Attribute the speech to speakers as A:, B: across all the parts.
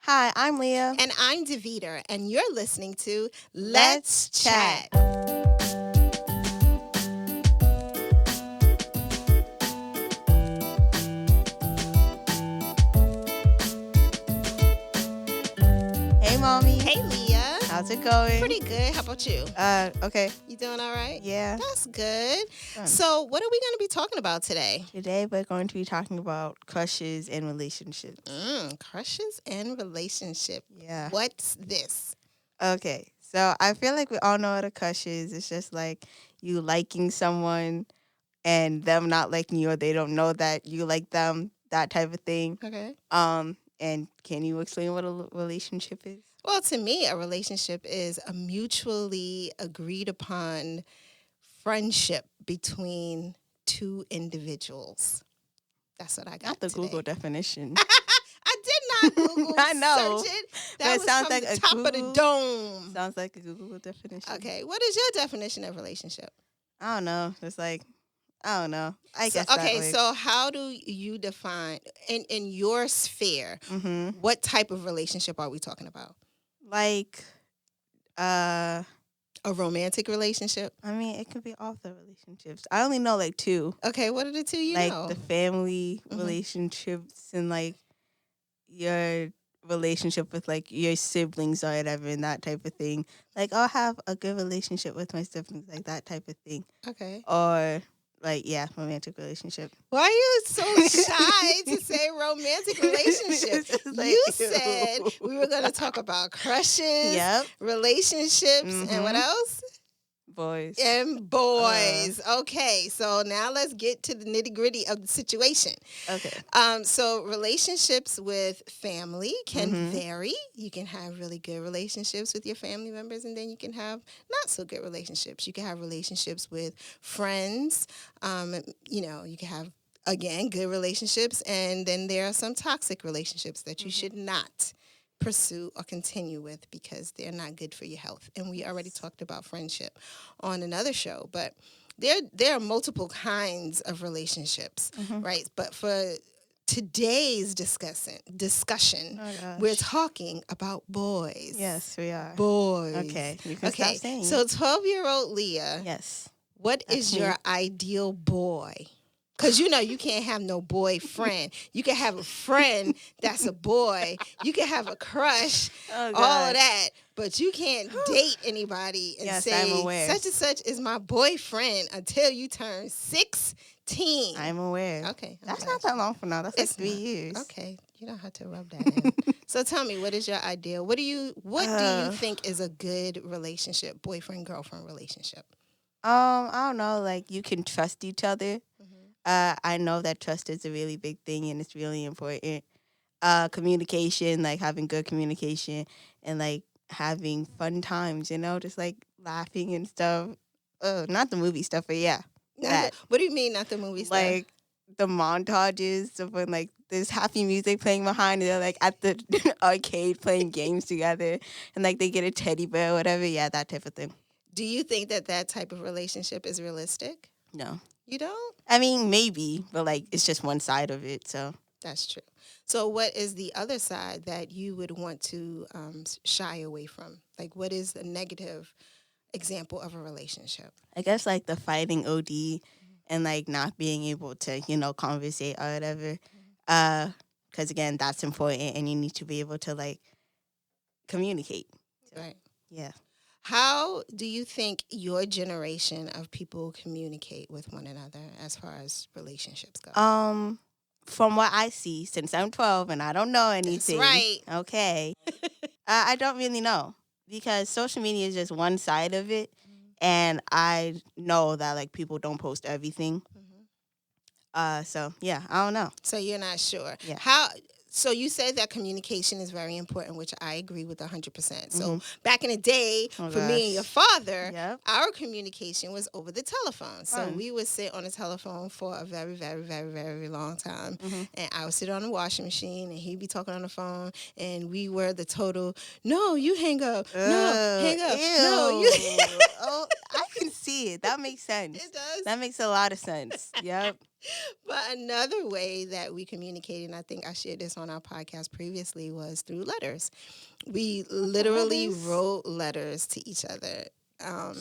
A: Hi, I'm Leah.
B: And I'm Deveter, and you're listening to
A: Let's
B: Let's
A: Chat.
B: Chat.
A: Hey, Mommy.
B: Hey, Leah.
A: How's it going?
B: Pretty good. How about you?
A: Okay.
B: You doing all right?
A: Yeah.
B: That's good.
A: Fun.
B: So, what are we going to be talking about today?
A: Today, we're going to be talking about crushes and relationships.
B: Crushes and relationship.
A: Yeah.
B: What's this?
A: Okay. So, I feel like we all know what a crush is. It's just like you liking someone and them not liking you, or they don't know that you like them, that type of thing.
B: Okay.
A: And can you explain what a relationship is?
B: Well, to me, a relationship is a mutually agreed upon friendship between two individuals. That's what I got
A: Not the
B: today.
A: Google definition.
B: I did not Google
A: I know.
B: search it.
A: But
B: That
A: it
B: was
A: sounds
B: from
A: like
B: the
A: a
B: top of the
A: Google-
B: dome.
A: Sounds like a Google definition.
B: Okay, what is your definition of relationship?
A: I don't know. It's like, I don't know. I
B: So,
A: guess that
B: okay,
A: way.
B: so how do you define in your sphere?
A: Mm-hmm.
B: What type of relationship are we talking about?
A: Like,
B: A romantic relationship?
A: I mean, it could be all the relationships. I only know like two.
B: Okay, what are the two you
A: like
B: know?
A: the family
B: Mhm.
A: relationships and like your relationship with like your siblings or whatever and that type of thing. Like, I'll have a good relationship with my siblings, like that type of thing.
B: Okay.
A: Or like, yeah, romantic relationship.
B: Why are you so shy to say romantic relationship?
A: It's just like,
B: You said we were going to talk about crushes,
A: Yep.
B: relationships, and what
A: Mhm.
B: else?
A: Boys.
B: And boys. Okay, so now let's get to the nitty gritty of the situation.
A: Okay.
B: So relationships with family can
A: Mhm.
B: vary. You can have really good relationships with your family members, and then you can have not so good relationships. You can have relationships with friends. You can have again good relationships, and then there are some toxic relationships that you should not pursue or continue with because they're not good for your health. And we already talked about friendship on another show, but there are multiple kinds of relationships,
A: Mhm.
B: right? But for today's discussion,
A: Oh, gosh.
B: we're talking about boys.
A: Yes, we are.
B: Boys.
A: Okay, you can stop saying.
B: So 12-year-old Leah,
A: Yes.
B: what
A: That's
B: is
A: me.
B: your ideal boy? Because you can't have no boyfriend. You can have a friend that's a boy. You can have a crush,
A: Oh, God.
B: all of that. But you can't date anybody and
A: Yes,
B: say,
A: I'm aware.
B: such and such is my boyfriend until you turn 16.
A: I'm aware.
B: Okay.
A: That's not that long from now. That's like
B: It's
A: 3
B: not.
A: years.
B: Okay. You don't have to rub that in. So tell me, what is your ideal? What do you think is a good relationship, boyfriend-girlfriend relationship?
A: I don't know. Like, you can trust each other.
B: Mm-hmm.
A: I know that trust is a really big thing and it's really important. Communication, like having good communication and like having fun times, just like laughing and stuff. Not the movie stuff, but yeah. That.
B: What do you mean, not the movie stuff?
A: Like the montages of when like there's happy music playing behind and they're like at the arcade playing games together and like they get a teddy bear or whatever. Yeah, that type of thing.
B: Do you think that type of relationship is realistic?
A: No.
B: You don't?
A: I mean, maybe, but like it's just one side of it, so.
B: That's true. So what is the other side that you would want to shy away from? Like, what is the negative example of a relationship?
A: I guess like the fighting OD and like not being able to, conversate or whatever. Because again, that's important and you need to be able to like communicate. So,
B: Right.
A: yeah.
B: How do you think your generation of people communicate with one another as far as relationships go?
A: From what I see, since I'm 12 and I don't know anything.
B: That's right.
A: Okay. I don't really know because social media is just one side of it. And I know that like people don't post everything. So yeah, I don't know.
B: So you're not sure.
A: Yeah.
B: So you said that communication is very important, which I agree with 100%. So back in the day,
A: Oh,
B: for me and your
A: gosh.
B: father,
A: Yep.
B: our communication was over the telephone. So
A: Fun.
B: we would sit on the telephone for a very, very, very, very long time.
A: Mhm.
B: And I would sit on the washing machine and he'd be talking on the phone. And we were the total, no, you hang up. No, hang up. No, you.
A: Oh, I can see it. That makes sense.
B: It does.
A: That makes a lot of sense. Yep.
B: But another way that we communicate, and I think I shared this on our podcast previously, was through letters. We literally
A: Letters.
B: wrote letters to each other.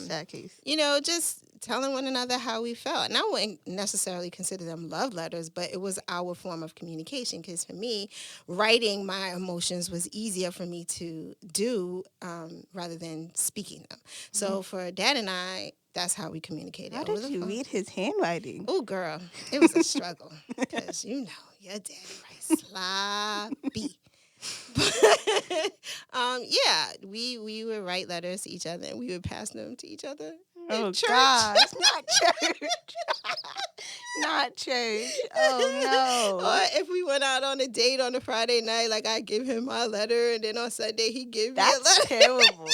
A: That case.
B: Just telling one another how we felt. And I wouldn't necessarily consider them love letters, but it was our form of communication. Because for me, writing my emotions was easier for me to do rather than speaking them. So for Dad and I, that's how we communicated.
A: How
B: over
A: did
B: the
A: you
B: phone.
A: read his handwriting?
B: Oh, girl, it was a struggle because your daddy writes sloppy. But yeah, we would write letters to each other and we would pass them to each other
A: Oh,
B: in church.
A: gosh. Not church. Not church. Oh, no.
B: Or if we went out on a date on a Friday night, like I give him my letter, and then on Sunday he give me a
A: That's
B: letter.
A: terrible.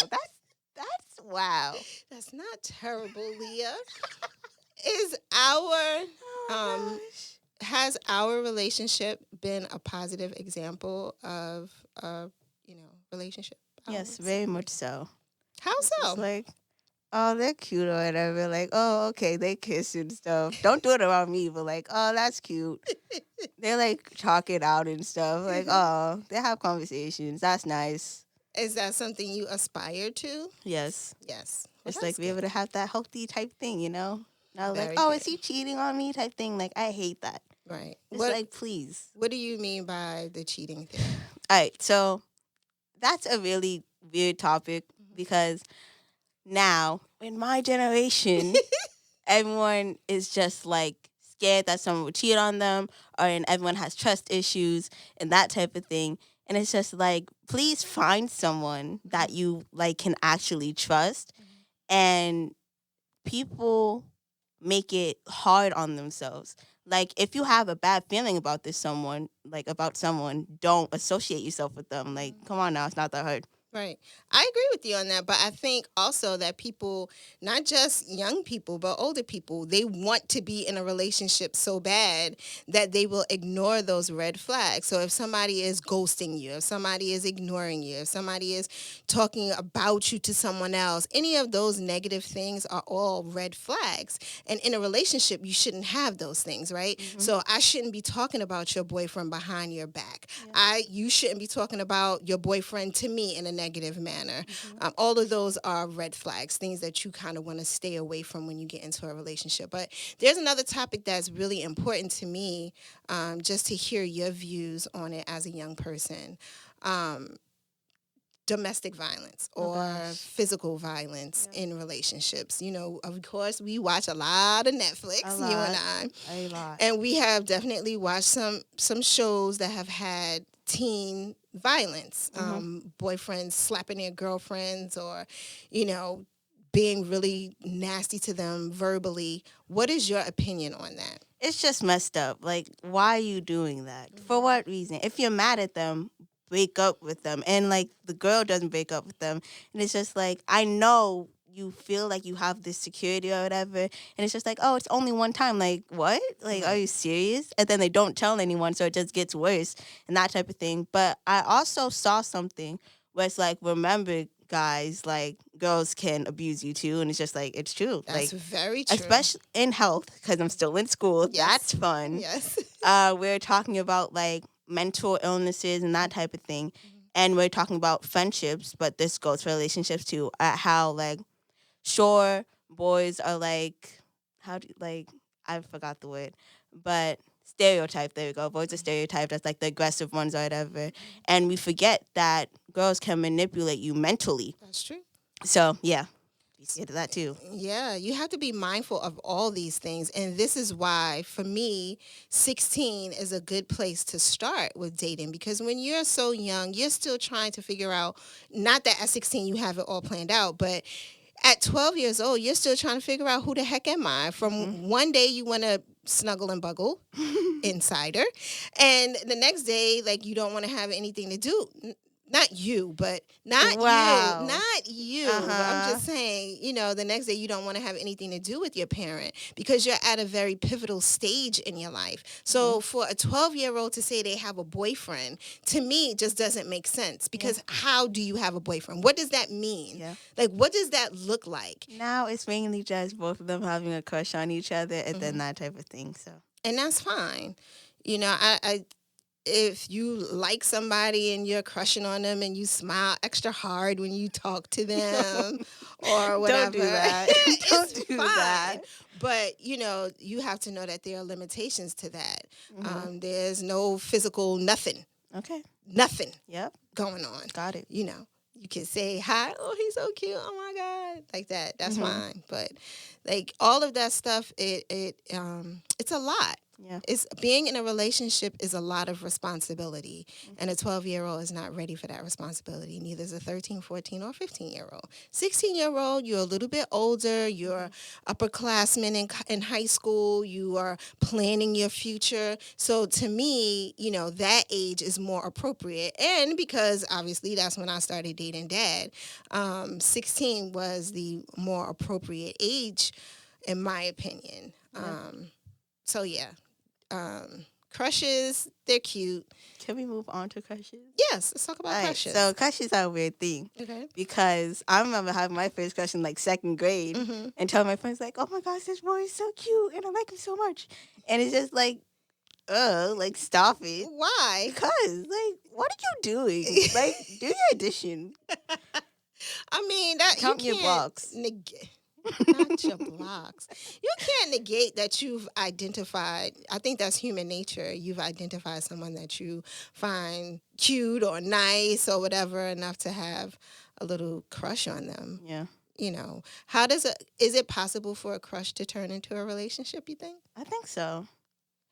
A: That's wow.
B: That's not terrible, Leah. Is our
A: Oh, gosh.
B: has our relationship been a positive example of relationship? I
A: Yes,
B: would
A: very
B: say.
A: much so.
B: How
A: It's
B: so?
A: like, oh, they're cute or whatever. Like, oh, okay, they kiss and stuff. Don't do it around me, but like, oh, that's cute. They like talk it out and stuff. Like, oh, they have conversations. That's nice.
B: Is that something you aspire to?
A: Yes.
B: Yes. Well,
A: It's
B: that's
A: like be able to have that healthy type thing, Not like,
B: Very
A: oh,
B: good.
A: is he cheating on me type thing. Like, I hate that.
B: Right.
A: It's
B: What
A: like, please.
B: What do you mean by the cheating thing?
A: All right, so that's a really weird topic because now in my generation, everyone is just like scared that someone would cheat on them, and everyone has trust issues and that type of thing. And it's just like, please find someone that you like can actually trust. And people make it hard on themselves. Like if you have a bad feeling about about someone, don't associate yourself with them. Like, come on now, it's not that hard.
B: Right. I agree with you on that, but I think also that people, not just young people, but older people, they want to be in a relationship so bad that they will ignore those red flags. So if somebody is ghosting you, if somebody is ignoring you, if somebody is talking about you to someone else, any of those negative things are all red flags. And in a relationship, you shouldn't have those things, right?
A: Mm-hmm.
B: So I shouldn't be talking about your boyfriend behind your back. Yeah. You shouldn't be talking about your boyfriend to me in a negative manner. Mm-hmm. All of those are red flags, things that you kind of want to stay away from when you get into a relationship. But there's another topic that's really important to me, just to hear your views on it as a young person. Domestic violence or physical violence in relationships. Of course, we watch a lot of Netflix, you and I.
A: A lot.
B: And we have definitely watched some shows that have had teen violence, boyfriends slapping their girlfriends or, being really nasty to them verbally. What is your opinion on that?
A: It's just messed up. Like, why are you doing that? For what reason? If you're mad at them, break up with them. And like the girl doesn't break up with them. And it's just like, I know you feel like you have this security or whatever, and it's just like, oh, it's only one time. Like, what? Like, are you serious? And then they don't tell anyone, so it just gets worse and that type of thing. But I also saw something where it's like, remember, guys, like, girls can abuse you too, and it's just like, it's true.
B: That's
A: like,
B: very true.
A: especially in health, because I'm still in school.
B: Yes.
A: That's fun.
B: Yes.
A: We're talking about like mental illnesses and that type of thing. And we're talking about friendships, but this goes for relationships too. How like, sure, boys are like, I forgot the word, but stereotype. There we go. Boys are stereotyped as like the aggressive ones or whatever. And we forget that girls can manipulate you mentally.
B: That's true.
A: So yeah, be scared of that too.
B: Yeah, you have to be mindful of all these things. And this is why, for me, 16 is a good place to start with dating. Because when you're so young, you're still trying to figure out, not that at 16 you have it all planned out, but at 12 years old, you're still trying to figure out who the heck am I? From one day you want to snuggle and buggle, insider. And the next day, like, you don't want to have anything to do. not you, but not you,
A: Wow.
B: not you. But I'm
A: Uh-huh.
B: just saying, the next day you don't want to have anything to do with your parent because you're at a very pivotal stage in your life.
A: Hmm.
B: So for a 12-year-old to say they have a boyfriend, to me, it just doesn't make sense
A: Yeah.
B: because how do you have a boyfriend? What does that mean?
A: Yeah.
B: Like, what does that look like?
A: Now it's mainly just both of them having a crush on each other and then
B: Hmm.
A: that type of thing. So
B: And that's fine. I if you like somebody and you're crushing on them and you smile extra hard when you talk to them or
A: don't
B: whatever,
A: do that. Don't
B: it's
A: do
B: fine.
A: that.
B: But, you have to know that there are limitations to that.
A: Hmm.
B: There's no physical
A: Okay.
B: nothing
A: Yep.
B: going on.
A: Got it.
B: You can say hi, oh, he's so cute, oh my God, like that. That's
A: Hmm.
B: fine. But like all of that stuff, it's a lot.
A: Yeah.
B: It's being in a relationship is a lot of responsibility, and a
A: Okay.
B: 12-year-old is not ready for that responsibility. Neither is a 13, 14, or 15-year-old. 16-year-old, you're a little bit older. You're upperclassmen in high school. You are planning your future. So to me, that age is more appropriate. And because obviously that's when I started dating Dad, 16 was the more appropriate age, in my opinion.
A: Yeah.
B: So yeah, crushes, they're cute.
A: Can we move on to crushes?
B: Yes, let's talk
A: All
B: about
A: right.
B: crushes.
A: So crushes are a weird thing
B: Okay.
A: because I remember having my first crush in like second grade
B: Mm-hmm.
A: and telling my friends like, "Oh my gosh, this boy is so cute and I like him so much," and it's just like, like stop it.
B: Why?
A: Because, like, what are you doing? Like, do your addition.
B: I mean, that you
A: Count your
B: can't
A: blocks.
B: negate. Not your blocks. You can't negate that you've identified. I think that's human nature. You've identified someone that you find cute or nice or whatever enough to have a little crush on them.
A: Yeah,
B: How is it possible for a crush to turn into a relationship, you think?
A: I think so.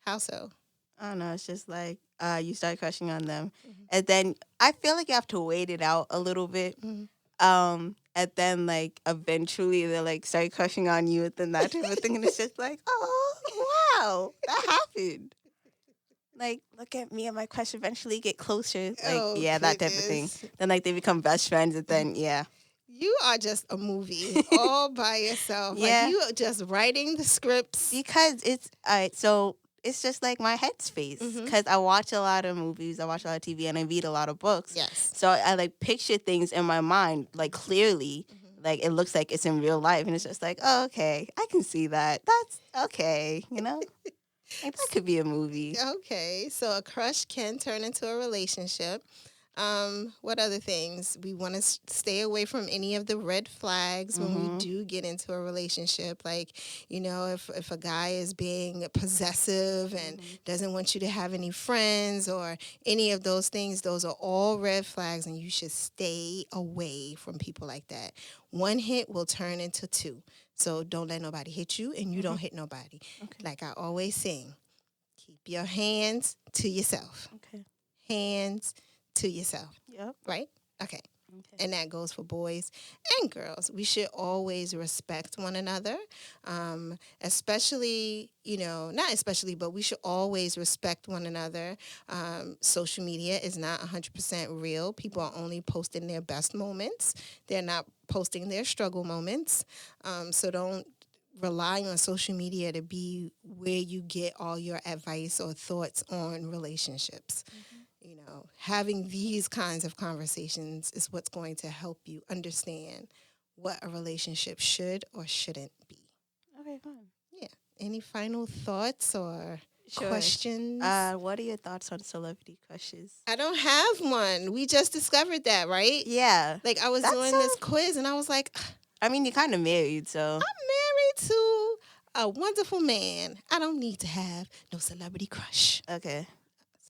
B: How so?
A: I don't know. It's just like you start crushing on them,
B: Mm-hmm.
A: and then I feel like you have to wait it out a little bit.
B: Mm-hmm.
A: And then like eventually they like start crushing on you, and then that type of thing, and it's just like, oh wow, that happened. Like, look at me and my crush eventually get closer. Like,
B: Oh,
A: yeah, that type of thing.
B: goodness.
A: Then like they become best friends, and then yeah,
B: You are just a movie all by yourself. Like
A: yeah.
B: you are just writing the scripts.
A: Because it's so it's just like my headspace.
B: Mhm.
A: Because I watch a lot of movies, I watch a lot of TV, and I read a lot of books.
B: Yes.
A: So I like picture things in my mind like clearly. Like it looks like it's in real life, and it's just like, oh, okay, I can see that. That's okay, Like that could be a movie.
B: Okay, so a crush can turn into a relationship. What other things? We want to stay away from any of the red flags when we do get into a relationship. Like, if a guy is being possessive and doesn't want you to have any friends or any of those things, those are all red flags, and you should stay away from people like that. One hit will turn into two. So don't let nobody hit you, and you don't hit nobody.
A: Okay.
B: Like I always sing, keep your hands to yourself.
A: Okay.
B: Hands to yourself,
A: Yep.
B: right? Okay.
A: Okay.
B: And that goes for boys and girls. We should always respect one another, especially, not especially, but we should always respect one another. Social media is not 100% real. People are only posting their best moments, they're not posting their struggle moments. So don't rely on social media to be where you get all your advice or thoughts on relationships. Having these kinds of conversations is what's going to help you understand what a relationship should or shouldn't be.
A: Okay, fine.
B: Yeah. Any final thoughts or
A: Sure.
B: questions?
A: What are your thoughts on celebrity crushes?
B: I don't have one. We just discovered that, right?
A: Yeah.
B: Like I was
A: That's
B: doing this quiz and I was like,
A: I mean, you're kind of married, so.
B: I'm married to a wonderful man. I don't need to have no celebrity crush.
A: Okay.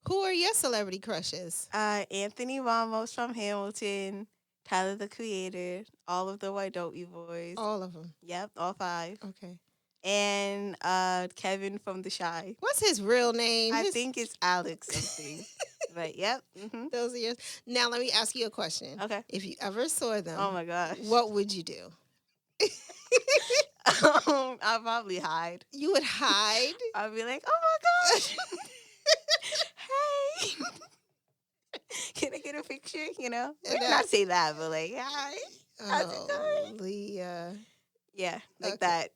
B: Who are your celebrity crushes?
A: Anthony Ramos from Hamilton, Tyler the Creator, all of the White Dopey Boys.
B: All of them.
A: Yep, all 5.
B: Okay.
A: And Kevin from The Shy.
B: What's his real name?
A: I think it's Alex something. But yep.
B: Those are yours. Now let me ask you a question.
A: Okay.
B: If you ever saw them,
A: Oh my gosh.
B: what would you do?
A: I'll probably hide.
B: You would hide?
A: I'll be like, oh my gosh. Hey. Can I get a picture? You know,
B: And
A: maybe not say that, but like, hi, how's it
B: oh,
A: going?
B: Leah.
A: Yeah, like
B: Okay.
A: that,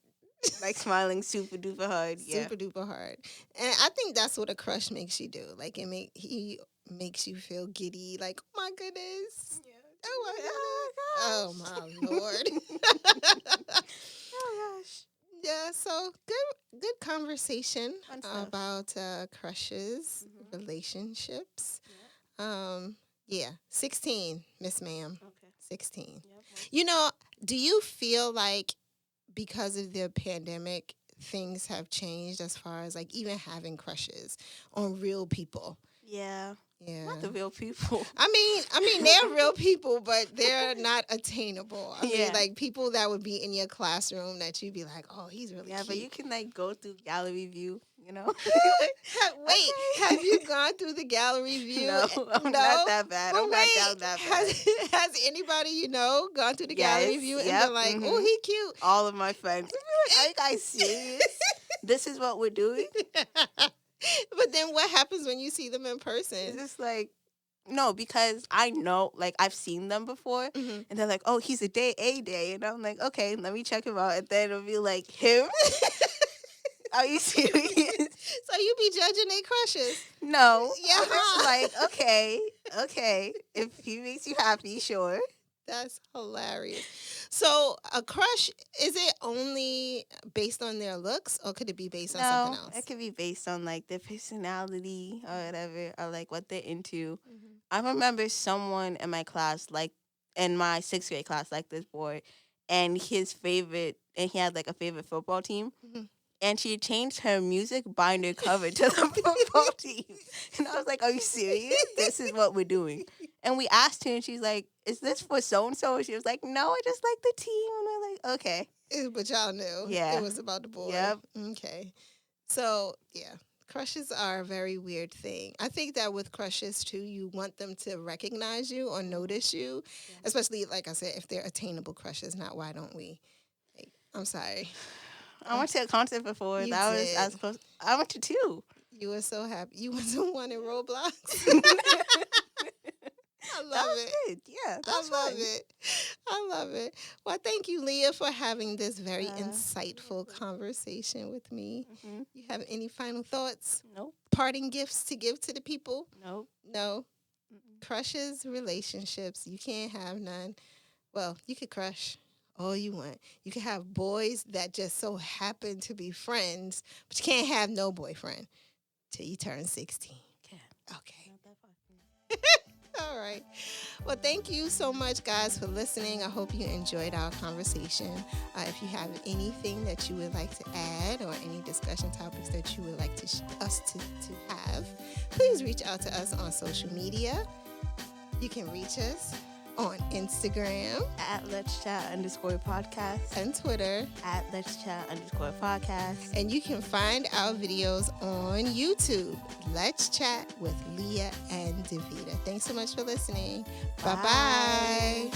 A: like smiling super duper hard. Yeah.
B: Super duper hard. And I think that's what a crush makes you do. Like he makes you feel giddy, like, oh my goodness.
A: Yeah.
B: Oh
A: Oh
B: my
A: my
B: goodness. Oh my Lord.
A: gosh. Oh gosh.
B: Yeah, so good conversation
A: Fun stuff.
B: about crushes,
A: Mhm.
B: relationships.
A: Yep.
B: Um yeah, 16, Miss Ma'am.
A: Okay.
B: 16.
A: Yep.
B: You know, do you feel like because of the pandemic, things have changed as far as like even having crushes on real people?
A: Yeah.
B: Yeah.
A: Not the real people.
B: I mean, they're real people, but they're not attainable. I mean,
A: Yeah.
B: like people that would be in your classroom that you'd be like, oh, he's really
A: Yeah, but you
B: cute.
A: can like go through gallery view, you know?
B: Wait, have you gone through the gallery view?
A: No, I'm not that bad.
B: But
A: I'm not
B: wait,
A: down that bad.
B: has anybody you know gone through the gallery
A: Yes,
B: view and
A: yep,
B: been like, oh, he cute?
A: All of my friends would be like, are you guys serious? This is what we're doing?
B: But then what happens when you see them in
A: It's
B: person?
A: just like, no, because I know, like, I've seen them before,
B: Mhm.
A: and they're like, oh, he's a day, and I'm like, okay, let me check him out, and then it'll be like, him? Are you serious?
B: So you be judging their crushes?
A: No,
B: Yeah.
A: I'm just like, okay, if he makes you happy, sure.
B: That's hilarious. So a crush, is it only based on their looks or could it be based on something
A: No,
B: else?
A: it could be based on like their personality or whatever, or like what they're into.
B: Mhm.
A: I remember someone in my class, like in my sixth grade class, like this boy, and he had like a favorite football team,
B: Mhm.
A: and she changed her music binder cover to the football team, and I was like, "Are you serious? This is what we're doing." And we asked her, and she's like, "Is this for so and so?" And she was like, "No, I just like the team." And we're like, "Okay,
B: But y'all knew
A: yeah,
B: it was about the boy.
A: yep."
B: Okay. So, yeah, crushes are a very weird thing. I think that with crushes too, you want them to recognize you or notice you,
A: Yeah.
B: especially like I said, if they're attainable crushes. Not why don't we? Like, I'm sorry.
A: I went to a concert before.
B: You
A: That was
B: did.
A: as close. I went to two.
B: You were so happy. You went to one in Roblox. I
A: That
B: love
A: was
B: it.
A: good. Yeah, that
B: I
A: was
B: love
A: fun.
B: it. I love it. Well, thank you, Leah, for having this very
A: You're
B: insightful
A: welcome.
B: conversation with me.
A: Hmm.
B: You have any final thoughts?
A: Nope.
B: Parting gifts to give to the people?
A: Nope.
B: No.
A: Mm-mm.
B: Crushes, relationships. You can't have none. Well, you could crush all you want. You could have boys that just so happen to be friends, but you can't have no boyfriend till you turn 16.
A: Okay.
B: Okay.
A: Not that far from me.
B: All right. Well, thank you so much, guys, for listening. I hope you enjoyed our conversation. If you have anything that you would like to add or any discussion topics that you would like us to have, please reach out to us on social media. You can reach us on Instagram
A: At Let's Chat _podcast.
B: and Twitter.
A: At Let's Chat _podcast.
B: And you can find our videos on YouTube. Let's Chat with Leah and Deveter. Thanks so much for listening. Bye-bye.